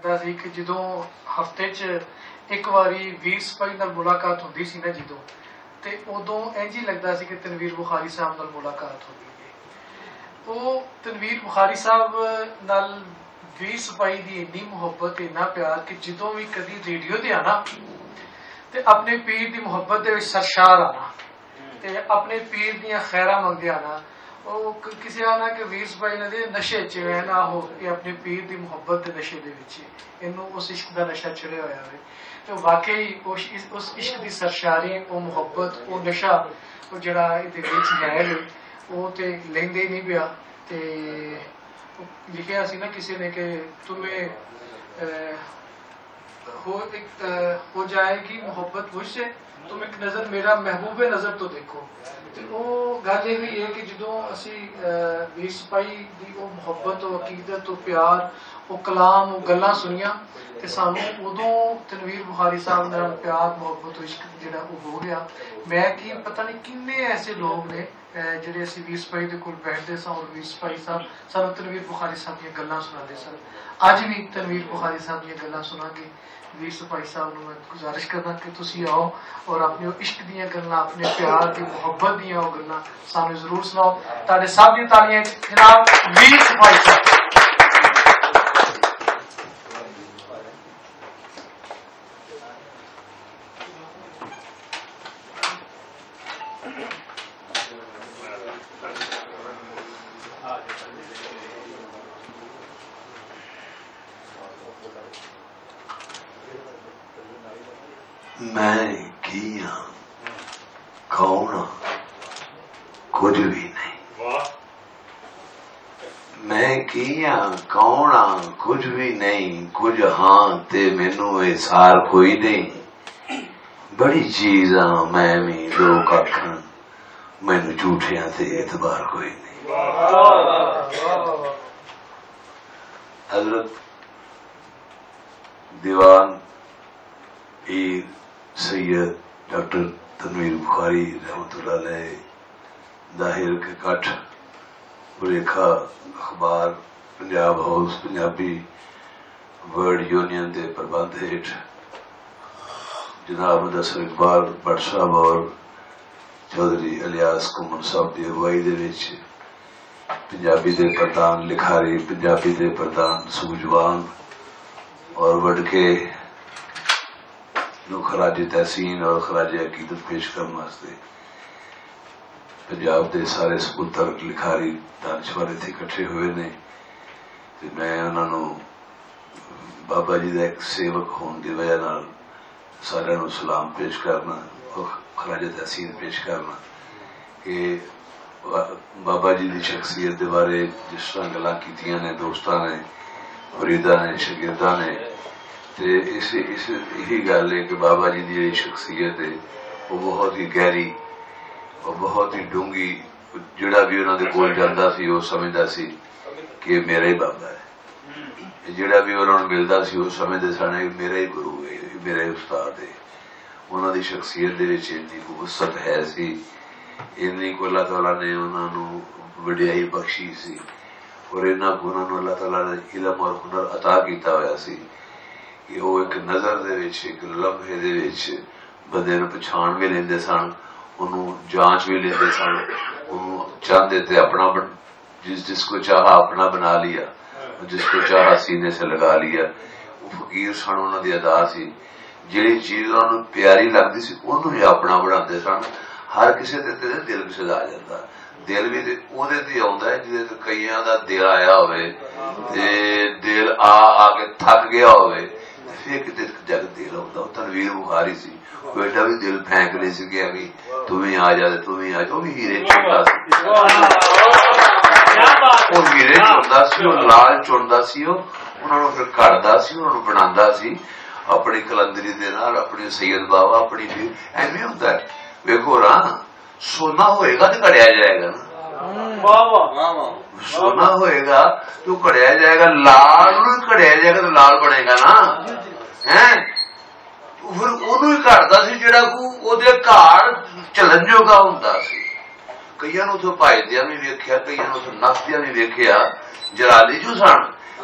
लगता सी कि जो हफ्ते च एक बारी वीर सिपाही नाल मुलाकात होंदी सी ना जो, तो उदों इंज ही लगता सी कि तनवीर बुखारी साहब नाल मुलाकात हो गई है। वो तनवीर बुखारी साहब नाल वीर सिपाही की इन्नी मुहब्बत इन्ना प्यार कि जो भी कभी रेडियो ते आना ते अपने पीर की मुहब्बत दे विच सरशार आना ते अपने पीर दियां खैरां मंगदे आना। वो किसी आना कि वीर सिपाही ने नशे च है ना हो, ये अपने पीर की मुहब्बत के नशे के इनू उस इश्क का नशा चढ़िया होया है। तो वाकई उस इश्क की सरशारी, वो मुहब्बत, वो नशा, वो जड़ा जायल वो तो लेंदे ही नहीं पिया। तो लिखिया सी ना किसी ने कि तुम्हें हो जाएगी मोहब्बत मुझसे, तुम एक नज़र मेरा महबूब नज़र तो देखो। तो वो गल ये भी है कि जो असी वीर सिपाही की वो मुहब्बत, वो अकीदत, वो प्यार, वो कलाम, वो गल्लां सुनिया तो सानू उदों तनवीर बुखारी साहब नाल प्यार मुहब्बत इश्क जिहड़ा वो हो गया। मैं कि पता नहीं किन्ने ऐसे लोग ने जिहड़े असी वीर सिपाही दे कोल बैठदे सन और वीर सिपाही साहब सानू तनवीर बुखारी साहब दी गल्लां सुनाते सन। अज भी तनवीर बुखारी साहब दी गल्लां सुनांगे। वीर सिपाही साहब मैं गुजारिश करना कि तुसी आओ और अपने इश्क दियां गल्लां, अपने प्यार की मुहब्बत दियां वो गल्लां सानू जरूर सुनाओ। तुहाडे सब दी तालियां जनाब वीर सिपाही साहब। मैं की हाँ, कौन हाँ, कुछ भी नहीं। मैं की हाँ, कौन हाँ, कुछ भी नहीं। कुछ हाँ ते मैनू एहसार कोई नहीं। बड़ी चीज हाँ मैं भी लोग आखन, मैनू झूठियां ते एतबार कोई नहीं। हजरत दीवान पीर सैयद डॉक्टर तनवीर बुखारी रहमतुल्लाह अलैह दाहिर के कट बुलेखा अखबार Punjab house Punjabi word union के प्रबंध हेठ जनाब मुदस्सिर इकबाल भट्ट साहब और चौधरी इलियास कुमन साहब की अगुवाई के पंजाबी के प्रधान लिखारी, पंजाबी के प्रधान सूझवान और वडके खराज तहसीन और खराज अकीदत पेश करने वास्ते पंजाब के सारे सपुत्र लिखारी दानश्वर इत्थे इकट्ठे हुए ने। ते मैं उन्होंने बाबा जी का एक सेवक होने की वजह नाल सारिਆਂ ਨੂੰ सलाम पेश करना और खराज तहसीन पेश करना कि बाबा जी की शख्सियत के बारे जिस तरह गल्लां कीतियां ने दोस्तां ने, मुरीदां ने, शागिर्दां ने, ते यही गल है कि बाबा जी की शख्सियत है वो बहुत ही गहरी और बहुत ही डूंगी। जिहड़ा भी उन्होंने कोल जाता सी वो समझदा सी कि मेरा ही बाबा है। जिहड़ा भी उन्होंने मिलता सी वो समझदे सन मेरा ही गुरु है, मेरा ही उस्ताद है। उन्होंने शख्सियत दे विच इन्नी वसत है सी, इन्नी को अल्लाह तआला ने उन्होंने वडियाई बख्शी सी और इन्ना को उन्होंने अल्लाह तआला ने इलम और हुनर अता किया होया सी कि वो एक नज़र दे विच, एक लम्हे दे विच बंदे नूं पछाण भी लेंदे सन, उन्होंने जांच भी लेंदे सन, उन्होंने चाहते थे अपना जिसको चाहा अपना बना लिया, जिसको चाहा सीने से लगा लिया। वो फकीर सन, उन्होंने अदा सी जिहड़ी चीज उन्होंने प्यारी लगती सी उन्होंने अपना बनाते सन। हर किसी के दिल किसी का आ जाता, दिल भी ਉਹਦੇ ਤੇ ਆਉਂਦਾ ਹੈ ਜਿਹਦੇ ਤੇ ਕਈਆਂ ਦਾ ਦਿਲ ਆਇਆ ਹੋਵੇ ਤੇ ਦਿਲ ਆ ਕੇ ਥੱਕ ਗਿਆ ਹੋਵੇ ਤੇ ਫਿਰ ਕਿਤੇ ਜਗ ਦਿਲ ਆਉਂਦਾ। ਤਨਵੀਰ ਬੁਖਾਰੀ ਸੀ, ਉਹ ਐਡਾ ਵੀ ਦਿਲ ਫੈਂਕ ਨਹੀਂ ਸੀ ਕਿ ਵੀ ਤੂੰ ਵੀ ਆ ਜਾ, ਤੂੰ ਵੀ ਆ ਜਾ। ਉਹ ਵੀ ਹੀਰੇ ਚੁਣਦਾ ਸੀ, ਉਹ ਹੀਰੇ ਚੁਣਦਾ ਸੀ, ਉਹ ਲਾਲ ਚੁਣਦਾ ਸੀ, ਉਹ ਉਹਨਾਂ ਨੂੰ ਫਿਰ ਘੜਦਾ ਸੀ, ਉਹਨਾਂ ਨੂੰ ਬਣਾਉਂਦਾ ਸੀ अपनी कलंदरी दे नाल, अपनी सैयद बाबा अपनी एवं होता है। वेखो ना सोना होएगा तो कड़िया जाएगा ना, सोना होएगा तो कड़िया जाएगा, लाल कड़िया जाएगा तो लाल बनेगा ना है। फिर ओनू ही घड़दा सी जिहड़ा ओहदे घाड़ चलन जोगा हुंदा सी। कईयां नूं उत्थे भजदियां भी वेखिया, कईयां नूं उत्थे नसदियां भी वेखिया। जलाली जो सन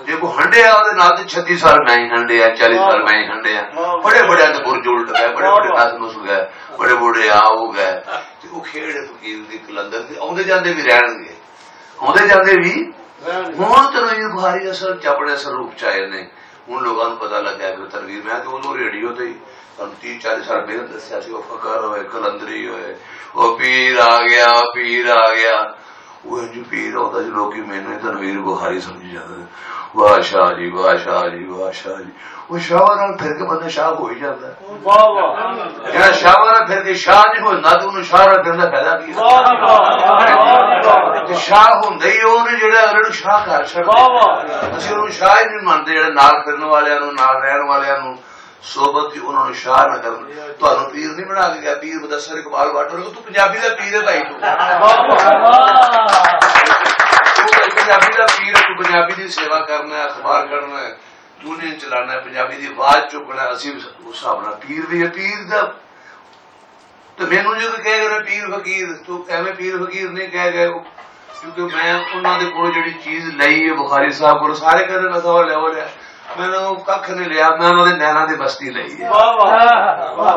जो कोई हंडिया ਉਹਦੇ ਨਾਲ ਤੇ 36 साल मैं ही हंडिया 40 साल मैं ही हंडिया बड़े बड़े तो बुरज उल्ट गए बड़े बड़े नस गए बड़े बड़े आ हो गए ते वो खेड़ फकीर दी कलंदर दे आउंदे जांदे भी रहणगे आउंदे जांदे भी हुण तनवीर बुखारी असल च अपने स्वरूप च आए ने उन लोगों को पता लगा कि तनवीर मैं तो उदों रेडियो ते 30-40 साल पहले दस्या सी वो फकर होए कलंदरी होए वो पीर आ गया वो जो पीर होता जो लोग मैंने तनवीर बुखारी समझी जाते वाह शाह जी वाह शाह जी वाह शाह जी वो शाह नाल फिर के बंदे शाह हो ही जाता है वाह वाह जेड़ा शाह नाल फिर के शाह नहीं होंदा ते उन्हें शाह नाल फिरदा फायदा की वाह वाह शाह हुंदा ही ओने जेड़ा अगले नु शाह कर छड़दा वाह वाह असि उन्हें शाह ही नहीं मानते जेड़ा नाल फिरन वालियां नु नाल रहन वालियां नु सोबत की उन्होंने शाह न कर तुहानू पीर नहीं बना के गया पीर मुदस्सर इकबाल वाटर तू पंजाबी दा पीर है भाई तू पंजाबी दा पीर तू पंजाबी दी सेवा करना है अखबार करना है यूनियन चलाना है पंजाबी दी आवाज चुकना असी उस हिसाब नाल पीर भी है पीर दा तो मैनू जो कह गए पीर फकीर तू एवें पीर फकीर नहीं कह गए क्योंकि मैं उन्होंने कोल जिहड़ी चीज लई है बुखारी साहब को सारे कहते मैं सवा लिया मैंने कख नहीं लिया मैं उन्होंने नैना की बस्ती लई है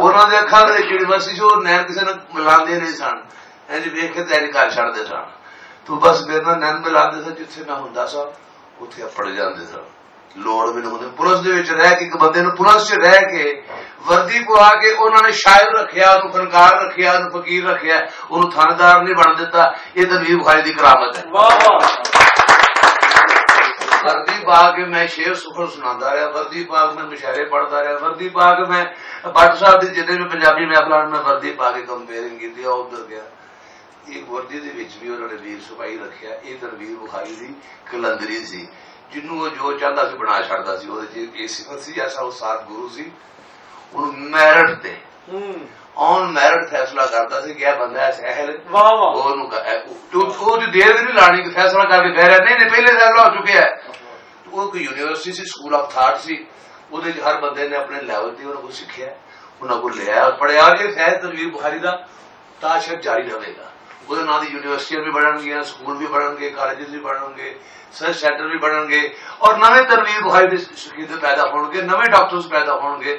उन्होंने अखा जी बस्ती से नैन किसी ने मिलाते नहीं सन इंज वेख के तैयारी कर छड़ते सन तो बस मेरे नाल नैन मिलाते थे जिथे मैं हुंदा सा उत्थे अपड़ जाते सन लोड़ भी नहीं पुलिस दे विच रह के एक बंदे नूं पुलिस च रह के वर्दी पवा के उन्होंने शायर रखिया फनकार रखिया फकीर रखिया उन्होंने थानेदार नहीं बन दिता ये तनवीर बुखारी की करामत है वर्दी पा के मैं शेर सुखर सुनाता रहा वर्दी पा के मैं मुशायरे पढ़ता रहा वर्दी पा के मैं भट्ट साहब की जितने भी पंजाबी महफिल में वर्दी पा के कंपेयरिंग की उधर गया एक वर्दी दे विच भी उन्होंने वीर सिपाही रखिया ये तनवीर बुखारी की कलंदरी सी जिन्हों वो जो चाहता सी बना छड़ता सी ये सिफत सी ऐसा उस्ताद गुरु सी उन्होंने मैरिट ते ऑन मैरिट फैसला करता सी क्या बंदा अहल वो जो देर नहीं लानी फैसला करके बह रहा नहीं पहले फैसला हो चुके है वो कोई यूनिवर्सिटी सी स्कूल ऑफ थॉट सी उहदे हर बंदे ने अपने लैवल ते उन्होंने सीखिया उन्होंने को लिया पढ़िया जे शायद तनवीर बुखारी का ताशक जारी रहेगा ਉਹਦੇ ਨਾਂ ਦੀ ਯੂਨੀਵਰਸਿਟੀਆਂ ਵੀ ਬਣਨਗੀਆਂ ਸਕੂਲ ਵੀ ਬਣਨਗੇ ਕਾਲਜਿਸ ਵੀ ਬਣਨਗੇ ਸਰਚ ਸੈਂਟਰ ਵੀ ਬਣਨਗੇ ਔਰ ਨਵੇਂ ਤਨਵੀਰ ਬੁਖਾਰੀ ਦੇ ਸ਼ਾਗਿਰਦ ਪੈਦਾ ਹੋਣਗੇ ਨਵੇਂ ਡਾਕਟਰਸ ਪੈਦਾ ਹੋਣਗੇ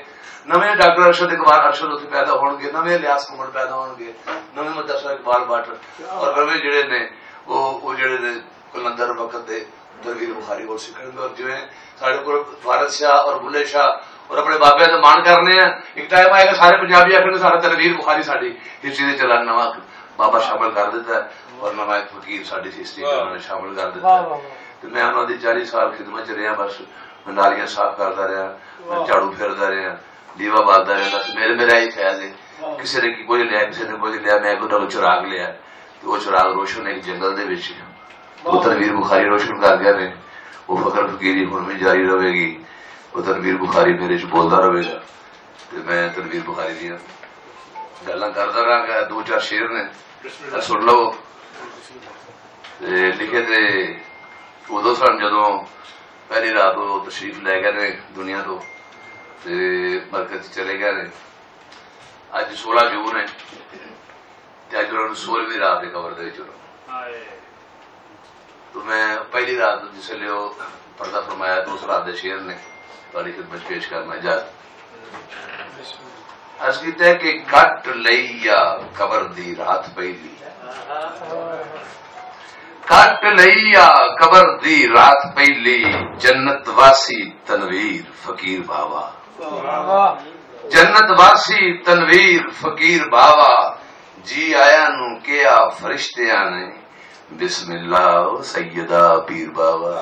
ਨਵੇਂ ਡਾਕਟਰ ਅਰਸ਼ਦ ਇਕਬਾਲ ਅਰਸ਼ਦ ਉੱਥੇ ਪੈਦਾ ਹੋਣਗੇ ਨਵੇਂ ਇਲਿਆਸ ਕੁਮਰ ਪੈਦਾ ਹੋਣਗੇ ਨਵੇਂ ਮੁਦੱਸਰ ਇਕਬਾਲ ਬਾਟਰ ਔਰ ਨਵੇਂ ਜਿਹੜੇ ਨੇ ਉਹ ਜਿਹੜੇ ਨੇ ਕਲੰਦਰ ਵਕਤ ਦੇ तनवीर बुखारी को सीखने और जिवें साढ़े को फारद शाह और बुल्ले शाह और अपने बाबे का मान करने एक टाइम आएगा सारे पंजाबी आखिर सारा तनवीर बुखारी साड़ी हिस्ट्री दे चला नवा बाबा शामिल कर देता है और नवा एक फकीर साड़ी हिस्ट्री उन्होंने शामिल कर देता है तो मैं उन्होंने 40 साल खिदमत च रहा बस मैं नालियां साफ करता रहा मैं झाड़ू फेरता रहा दीवा बालता रहा मेरा ही फैज है किसी ने कोई लिया किसी ने कोई लिया मैं कोई चिराग लिया तो वो चिराग रोशन एक जंगल दे विच वो तनवीर बुखारी रोशन कर गया ने वो फकर फकीरी हुण भी जारी रहेगी वो तनवीर बुखारी मेरे च बोलता रहेगा तो मैं तनवीर बुखारी दी गल्लां करदा रहांगा 2-4 शेर ने सुन लो लिखे थे उदों सन जदों पहली रात वो तशरीफ लै गए ने दुनिया तो बरकत चले गए ने अज 16 जून है अज उन्होंने 16वीं रात कबर दे तो मैं पहली रात जिसले पर्दा फरमाया तो उस रात के शेर ने थोड़ी खिदमत पेश करना इजाजत अर्ज कीता है कि कट लईया कबर दी रात पहली कट लईया कबर दी रात पहली जन्नत वासी तनवीर फकीर बावा जन्नत वासी तनवीर फकीर बावा जी आया नू क्या फरिश्तियां ने बिस्मिल्लाह सैयदा पीर बाबा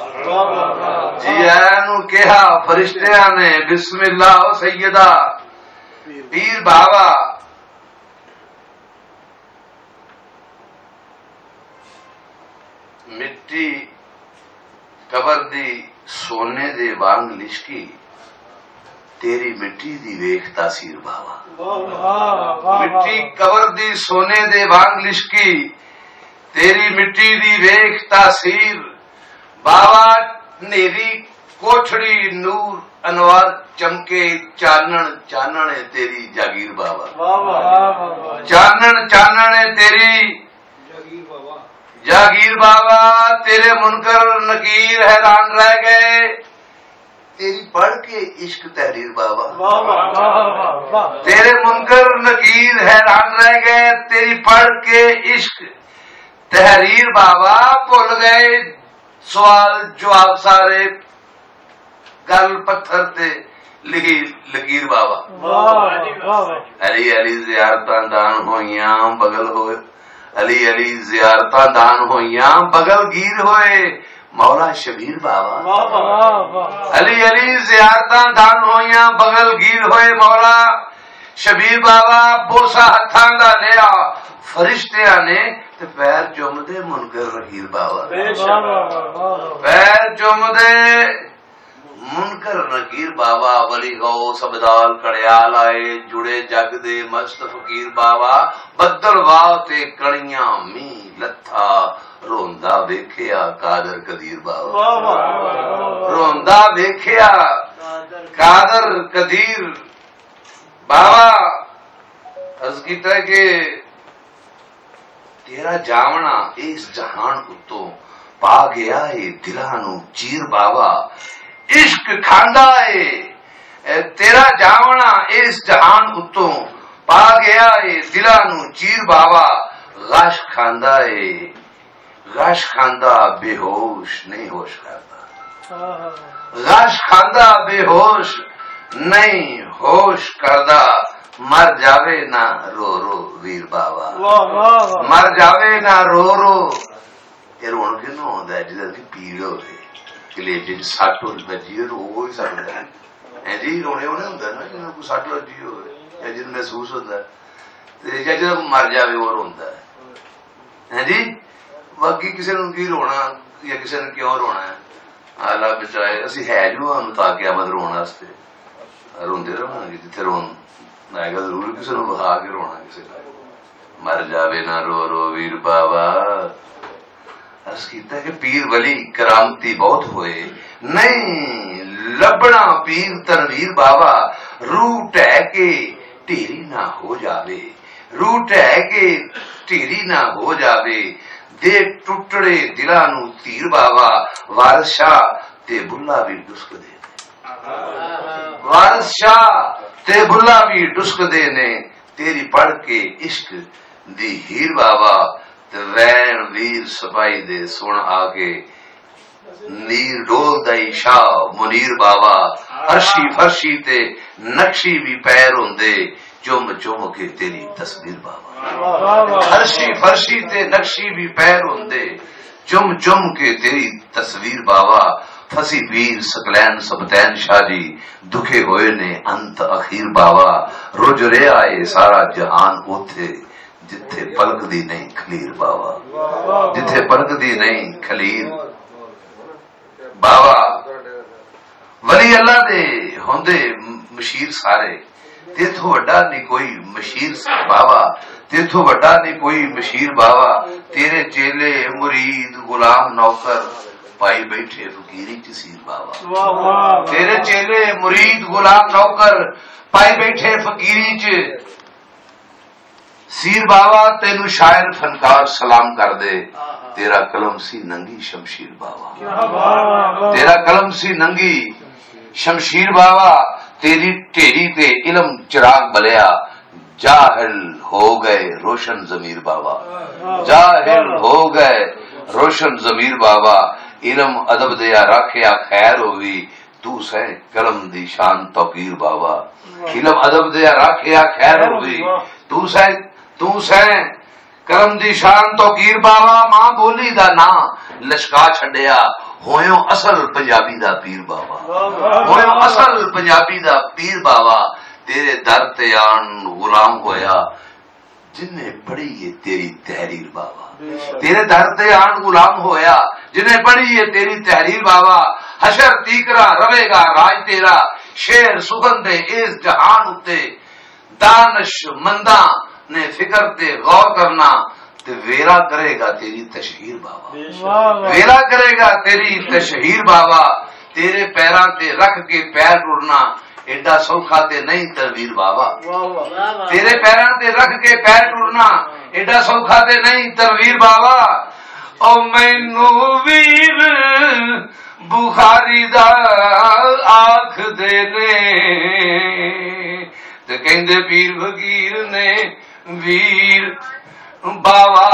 जी आया नू कहा फरिश्तियां ने बिस्मिल्लाह सैयदा पीर बाबा मिट्टी कबर दी सोने दे वांग लिशकी तेरी मिट्टी दी वेख तासीर बाबा मिट्टी कबर दी सोने दे वांग लिशकी तेरी मिट्टी दी वेख तासीर बाबा नेरी कोठड़ी नूर अनवार चमके चानन चानन है तेरी जागीर बाबा चानन चानन है तेरी जागीर बाबा तेरे मुनकर नकीर हैरान रह गए तेरी पढ़ के इश्क तहरीर बाबा। तेरे मुनकर नकीर हैरान रह गए तेरी पढ़ के इश्क तहरीर बाबा। भुल गए सवाल जवाब सारे गल पत्थर ते लिखी लकीर बाबा। अली अली जियारतां दान होइयां बगल होए अली अली जियारतां दान होइयां बगल गीर होए मौला शबीर बाबा। अली अली जियारतां दान होइयां बगल गीर होए मौला शबीर बाबा। बोसा हत्थां दा लिया फरिश्तियां ने ते पैर चुमदे मुनकर नकीर बाबा। पैर चुमदे मुनकर नकीर बाबा। वली गौस अबदाल कड़ियाल आए जुड़े जग दे मस्त फकीर बाबा। बदल वाह ते कणियां मी लथा रोंदा वेखिया कादर कदीर बाबा। रोंदा वेखिया कादर कदीर बाबा। अर्ज कीता कि तेरा जावना इस जहान उत्तों पा गया है दिलां नूं चीर बाबा। इश्क खांदा है तेरा जावना इस जहान उत्तों पा गया है दिलां नूं चीर बाबा। गश खांदा है गश खांदा बेहोश नहीं होश करदा। गश खांदा बेहोश नहीं होश करदा। मर जावे ना रो रो वीर बाबा। मर जावे ना रो रो। ये रोन किनों आउंदा है जिहदा की पीड़ होवे कलेजे च सट वजी रो ही सकदा है जी। रोने होने हुंदा ना जिन्हां कोई सट वजी होवे या जिन्हां महसूस होंदा ते या जिहदा मर जावे वो रोंदा है जी। बाकी किसी नूं की रोना या किसी ने क्यों रोना है अल्लाह बचाए। असीं है जो हम ताकि आमद रोन वास्ते रोंदे रहांगे जिथे रोन आएगा जरूर किसी नूं बहा के रोना किसी का। मर जावे ना रो रो वीर बाबा। अर्ज कीता कि पीर वली करामती बहुत होए नहीं लबना पीर तनवीर बाबा। रूह ढह के ढेरी ना हो जावे रूह ढह के ढेरी ना हो जावे। दे टुटड़े दिलां नूं तीर बाबा। वारिस शाह ते बुल्ला भी डुस्क दे वारिस शाह ते बुल्ला भी डुस्क दे ने तेरी पढ़ के इश्क दी हीर बाबा। ते वैन वीर सपाई दे सुन आके नीर डोल दई शाह मुनीर बाबा। अर्शी फर्शी ते नक्शी भी पैर होंदे चुम चुम के तेरी तस्वीर बाबा। अर्शी फर्शी ते नक्शी भी पैर होंदे चुम चुम के तेरी तस्वीर बाबा। फसी वीर सकलैन सबतैन शाह जी दुखे होए ने अंत अखीर बाबा। रुज रे आए सारा जहान उथे जिथे पलकदी नहीं खलीर बाबा। जिथे पलकदी नहीं खलीर बाबा। वली अल्लाह दे होंदे मशीर सारे तेथों वड्डा नहीं कोई मशीर बाबा। तेथों वड्डा नहीं कोई मशीर बाबा। तेरे चेले मुरीद गुलाम नौकर पाई बैठे फकीरी च सीर बाबा। तेरे चेले मुरीद गुलाम नौकर पाई बैठे फकीरी च सीर बाबा। तेनू शायर फनकार सलाम कर दे तेरा कलम सी नंगी शमशीर बाबा। तेरा कलम सी नंगी शमशीर बाबा। तेरी ढेरी ते इलम चिराग बलिया जाहिल हो गए रोशन जमीर बाबा। जाहिल हो गए रोशन जमीर बाबा। इलम अदब दिया राखिया खैर होगी तू सह कलम दी शान तौकीर बाबा। इलम अदब दिया राखिया खैर होगी तू सह कलम दी शान तौकीर बाबा। मां बोली दा ना लशका छड़िया होयो असल पंजाबी दा पीर बाबा। होयो असल पंजाबी दा पीर बाबा। तेरे दर ते आन गुलाम होया जिन्हें पढ़ी है तेरी तहरीर बाबा। तेरे दर ते आन गुलाम होया जिन्हें पढ़ी है तेरी तहरीर बाबा। हशर तीकरा रवेगा राज तेरा शेर सुगंधे इस जहान उत्ते। दानश मंदा ने फिक्र ते गौर करना ते वेरा करेगा तेरी तशहीर बाबा। वेरा करेगा तेरी तशहीर बाबा। तेरे पैरां ते रख के पैर टुरना एडा सौखा ते नहीं तनवीर बाबा। तेरे पैरां ते रख के पैर टुरना एडा सौखा ते नहीं तनवीर बाबा। ओ मैनू वीर बुखारी दा आख दे ने ते कहंदे पीर फकीर ने वीर बाबा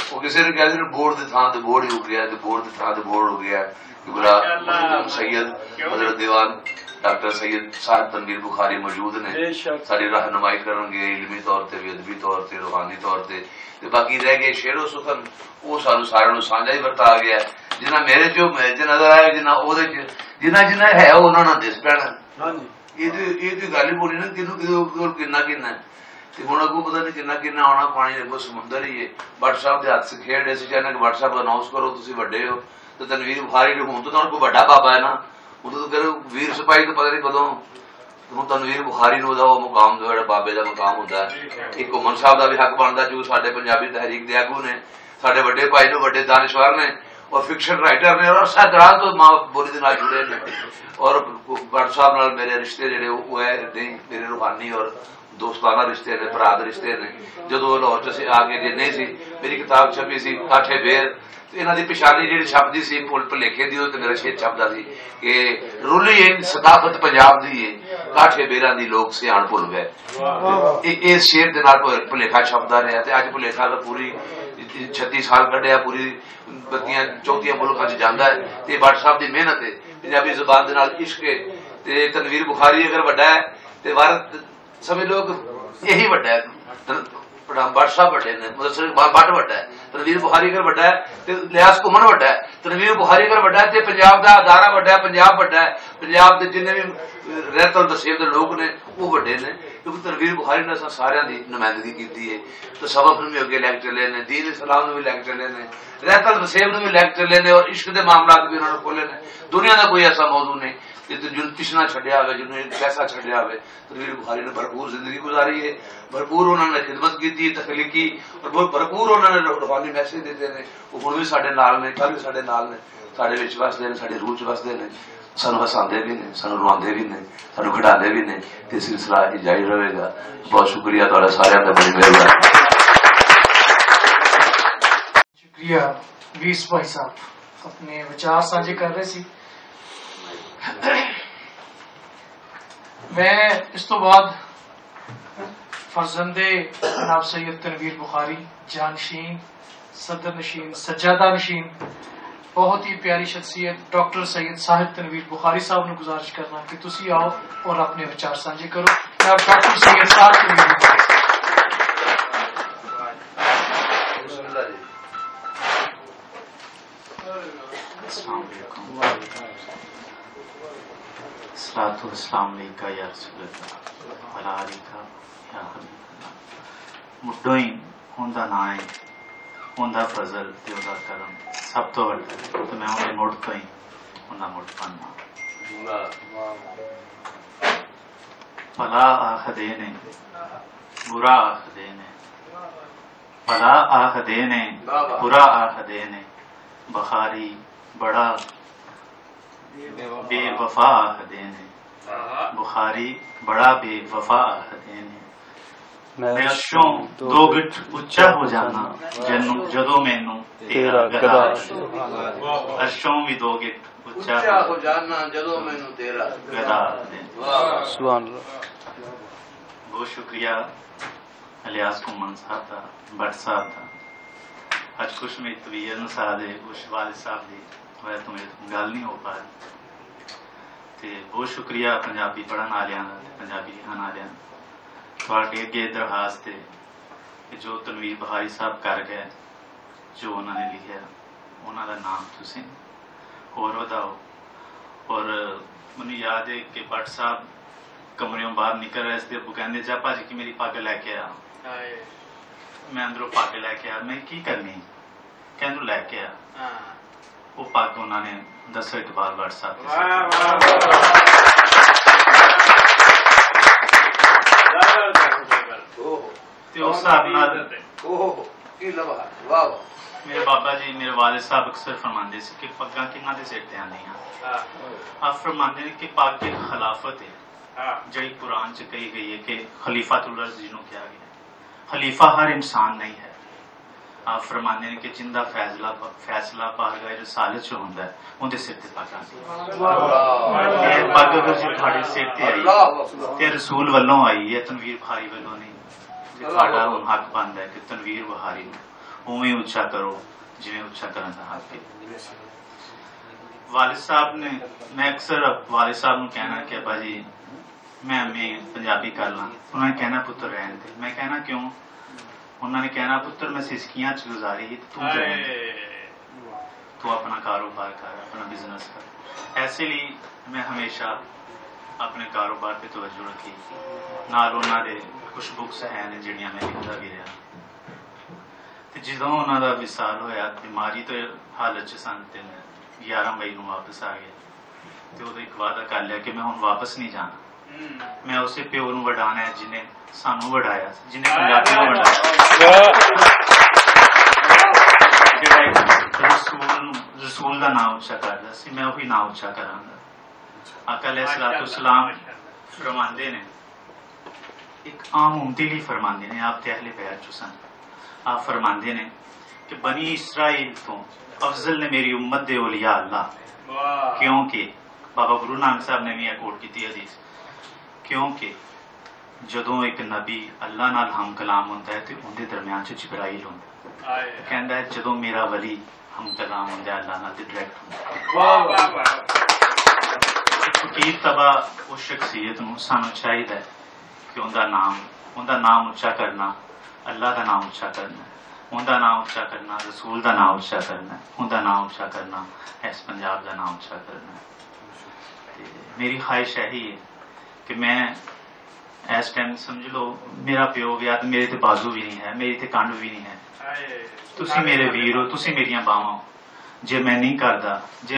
वो किसी ने कहा बोर्ड के थां ते बोर्ड ही हो गया, बोर्ड के थां ते बोर्ड हो गया। सैयद हजरत दीवान डॉक्टर सैयद साहब तनवीर बुखारी मौजूद ने, सारी रहनुमाई करनगे इलमी तौर पर भी, अदबी तौर पर, रूहानी तौर पर। बाकी रह गए शेरो सुखन, वो सानू सारे साझा ही वरता आ गया। जिन्ना मेरे चो नजर आया, जिन्ना जिन्ना जिन्ना है उन्होंने दिस पैना। ये तो गल ही बोली ना किनू किन्ना किन्ना हूं अगू पता नहीं किन्ना किन्ना आना पानी अगो समुंदर ही है। भट्ट साहब के हाथ से खेड ऐसी चाहना कि भट्ट साहब अनाउंस करो तुम वड्डे हो, तो तनवीर बुखारी हूं तो कोई बड़ा बाबा है ना, उदों तो करो वीर सिपाही तो पता नहीं कदों हूं तनवीर बुखारी मुकाम जो बाबे का मुकाम होता है। एक घुमन साहब का भी हक बनता जो साडे पंजाबी तहरीक के आगू ने, साडे वड्डे भाई ने, वड्डे दानिशवर ने और फिक्शन राइटर ने और सैकड़ां तो मां बोली के नाल जुड़े ने। और भट्ट साहब नाल मेरे रिश्ते जिहड़े वो है नहीं मेरे रूहानी और दोस्ताना रिश्ते ने, भरा दे रिश्ते ने। जो लाहौर च आके जे नहीं सी मेरी किताब छपी सी काठे बेर, इन्हां दी पछाणी जिहड़ी छपदी सी भुलेखे दी, ते मेरा शेर छपदा सी कि रुली इन सदाफत पंजाब दी है, काठे बेरां दी लोग सियाण भुल गए। इस शेर दे नाल भुलेखा छपदा रहा ते अज भुलेखा तो पूरी 36 साल कढ़िया, पूरी बत्तियां 34 मुल्कां च जांदा है। ते भट्ट साहब दी मेहनत है, पंजाबी जुबान दे नाल इश्क है। ते तनवीर बुखारी अगर वड्डा है ते भारत समझ लो यही वड्डा है। भट्ट साहब वड्डे ने, भट्ट वड्डा है, तनवीर बुखारी अगर वड्डा है तो लिहाज घुमन वड्डा है, तनवीर बुखारी अगर वड्डा है तो पंजाब का अदारा वड्डा है, पंजाब वड्डा है, पंजाब के जिन्ने भी रहत और तसीब के लोग ने वो वड्डे ने। क्योंकि तनवीर बुखारी ने सारिया की नुमाइंदगी की है। तो सबक भी अगे लैके चले ने, दीन इस्लाम भी लैके चले ने, रहत और तसीब भी लैके चले ने और इश्क के मामला भी उन्होंने खोले ने। दुनिया का कोई ऐसा मौजू नहीं जिन पिछना छड्या हो, जिन्होंने पैसा छड्या हो। तनवीर बुखारी ने भरपूर जिंदगी गुजारी है, भरपूर उन्होंने खिदमत की, तखलीकी और बहुत भरपूर उन्होंने रूहानी मैसेज देते हैं। वो हुण भी साडे नाल ने, कल भी साडे नाल ने, साडे विच वसदे ने, साडी रूह च वसदे ने, सानू हसांदे भी ने, सानू रुआंदे भी ने, सानू खिडांदे भी ने। ते सिलसिला जारी रहेगा। बहुत शुक्रिया तुहाडा सारिआं दा, बड़ी मेहरबानी। शुक्रिया वीस भाई साहब अपने विचार साझे कर रहे सी। मैं इस तो बाद फरजंदे जनाब सैयद तनवीर बुखारी, जानशीन, सदर नशीन, सज्जादा नशीन, बहुत ही प्यारी शख्सियत डॉक्टर सैयद साहिब तनवीर बुखारी साहब ने गुजारिश करना कि तुसी आओ और अपने विचार साझे करो। डॉक्टर सैयद साहब तनवीर बुखारी। मुड्डो ही उनका ना है, उनका फजल ते उनका करम सब तो वड्डा है। तो मैं उन्हें मुड़ तो ही उनका मुड़ बनना। भला आखदे ने, बुरा आखदे ने, भला आखदे ने, बुरा आखदे ने, बुखारी बड़ा बेवफा आखदे ने, बुखारी बड़ा बेवफा आखदे ने। मैं अर्शों दो गिट उच्चा हो जाना जदों मैनू तेरा गदा, अर्शों भी दो गिट उच्चा हो जाना जदों मैनू तेरा गदा। बहुत शुक्रिया इलियास घुमन साहब का, भट्ट साहब का। अज कुछ मेरी तबीयत न साथ है, कुछ वालिद साहब की वजह तो मेरे गल नहीं हो पा रही। ते बहुत शुक्रिया पंजाबी पढ़न वालियां दा, पंजाबी लिखण वालियां दा। तुहाडे अगे दरखास्त है कि जो तनवीर बुखारी साहब कर गए, जो उन्होंने लिखा उन्होंने नाम तुसीं होर वधाओ। और मैनूं याद है कि भट्ट साहब कमरेों बाहर निकल रहे थे, अबू कहते जा भाजी की मेरी पग लैके आ। मैं अंदरों पग लैके आ, मैं की करनी, कहंदू लैके आ। वो पग उन्होंने दसो इकबाल भट्ट साहब मेरे बाबा जी, मेरे वालिद साहब अक्सर फरमाते कि पग्गां किन्हां दे सिर ते आंदियां। आप फरमाते हैं कि पग एक खिलाफत है, जी कुरान च कही गई है कि खलीफातुल अर्ज़ जिन्हों कहा गया। खलीफा हर इंसान नहीं है। आप फरमाने ने कि जिंदा फैसला पागा रसालत च होंदा है उनके सिर ते पग आंदी है। पग अगर जो थोड़े सिर ते आई ते रसूल वालों आई है, तनवीर बुखारी वालों नहीं। ਤੁਹਾਡਾ ਹੁਣ हक बनता है कि तनवीर बुखारी उवें उच्चा करो जिवें उच्चा करन दा हक है। वालिद साहब ने, मैं अक्सर वालिद साहब नूं कहना कि अब्बा जी मैं पंजाबी कर ला, उन्होंने कहना पुत्र रहन दे। मैं कहना क्यों? उन्होंने कहना पुत्र मैं सिसकियां च गुजारी तू तू अपना कारोबार कर, अपना बिजनेस कर। ऐसे लिए मैं हमेशा अपने कारोबार पे तवज्जो रखी। नाल उन्हां दे कुछ बुक्स हैं जिहड़ियां मैं लिखदा भी रहा। ते जदों उन्हां दा विसाल होया, बीमारी तो हालत च सन ते 11 मई नूं वापस आ गया। ते उदों एक वादा कर लिया कि मैं हुण वापस नहीं जाना। मैं उसे प्यो नूं वडाना है जिन्हें सानू वडाया, जिन्हें पंजाबी नूं वडाया। रसूल का नाम उच्चा करदा सी, मैं वही नाम उच्चा करांगा। आका अलैहिस्सलाम फरमांदे ने, एक आम उम्मती लिए फरमांदे ने, आप ते अहले बैत चो सन। आप फरमांदे ने कि बनी इसराइल तो अफजल ने मेरी उम्मत दे औलिया अल्लाह, क्योंकि बाबा गुरु नानक साहब ने भी कोट की हदीस, क्योंकि जदों एक नबी अल्लाह नाल हम कलाम होंदा है तो उनके दरम्यान च जिब्राइल होंदा है। कहंदा है जदों मेरा वली हम कलाम होंदा है अल्लाह नाल ते डायरेक्ट होंदा। फकीर तबा उस शख्सियत नूं सानू चाहिदा है कि उनका नाम उच्चा करना, अल्लाह का नाम उच्चा करना, उनका नाम उच्चा करना, रसूल का नाम उच्चा करना, उनका नाम उच्चा करना, इस पंजाब का नाम उच्चा करना। मेरी ख्वाहिश यही है कि मैं इस टाइम समझ लो मेरा प्यो गया तो मेरे ते बाजू भी नहीं है, मेरी ते कंड भी नहीं है। तुसी मेरे वीर हो, तुसी मेरियां बावां हो। जे मैं नहीं करदा, जे